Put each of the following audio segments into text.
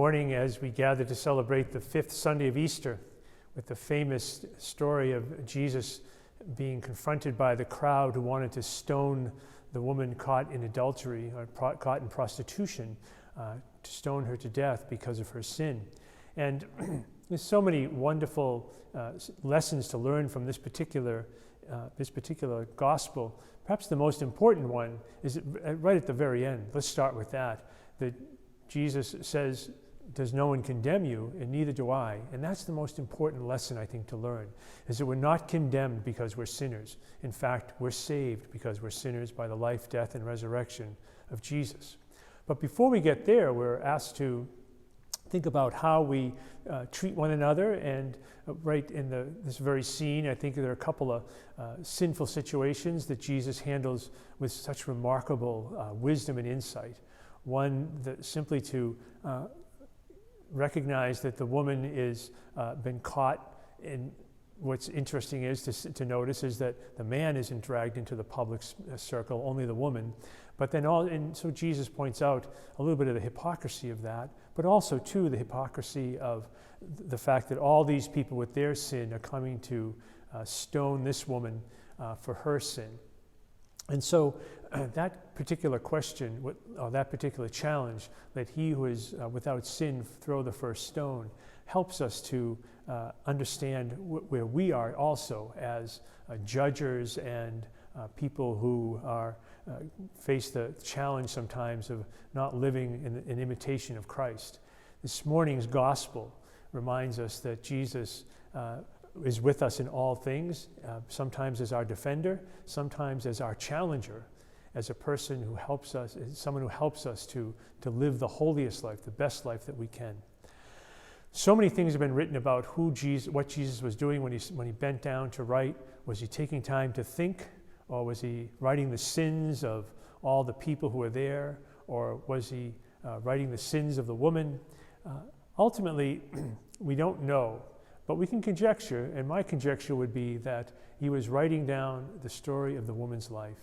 morning, as we gather to celebrate the fifth Sunday of Easter, with the famous story of Jesus being confronted by the crowd who wanted to stone the woman caught in adultery or caught in prostitution, to stone her to death because of her sin. And there's so many wonderful lessons to learn from this particular gospel. Perhaps the most important one is right at the very end. Let's start with that Jesus says, "Does no one condemn you? And neither do I." And that's the most important lesson, I think, to learn, is that we're not condemned because we're sinners. In fact, we're saved because we're sinners by the life, death, and resurrection of Jesus. But before we get there, we're asked to think about how we treat one another. And right in this very scene, I think there are a couple of sinful situations that Jesus handles with such remarkable wisdom and insight. One, that simply to recognize that the woman is been caught. And what's interesting is to notice is that the man isn't dragged into the public circle, only the woman. But then and so Jesus points out a little bit of the hypocrisy of that, but also too the hypocrisy of the fact that all these people with their sin are coming to stone this woman for her sin. And so that particular question, or that particular challenge, that he who is without sin throw the first stone, helps us to understand where we are also as judgers and people who are face the challenge sometimes of not living in imitation of Christ. This morning's gospel reminds us that Jesus is with us in all things, sometimes as our defender, sometimes as our challenger, as a person who helps us, as someone who helps us to live the holiest life, the best life that we can. So many things have been written about what Jesus was doing when he bent down to write. Was he taking time to think, or was he writing the sins of all the people who were there, or was he writing the sins of the woman? Ultimately, we don't know. But we can conjecture, and my conjecture would be that he was writing down the story of the woman's life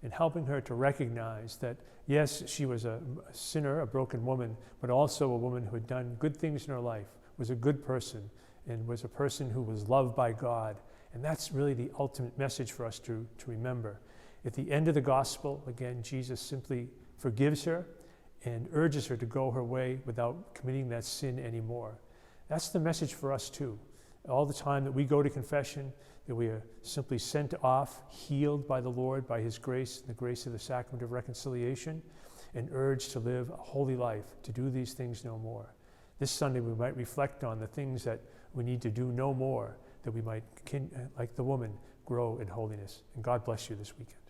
and helping her to recognize that, yes, she was a sinner, a broken woman, but also a woman who had done good things in her life, was a good person, and was a person who was loved by God. And that's really the ultimate message for us to remember. At the end of the gospel, again, Jesus simply forgives her and urges her to go her way without committing that sin anymore. That's the message for us too. All the time that we go to confession, that we are simply sent off, healed by the Lord, by his grace, the grace of the sacrament of reconciliation, and urged to live a holy life, to do these things no more. This Sunday we might reflect on the things that we need to do no more, that we might, like the woman, grow in holiness. And God bless you this weekend.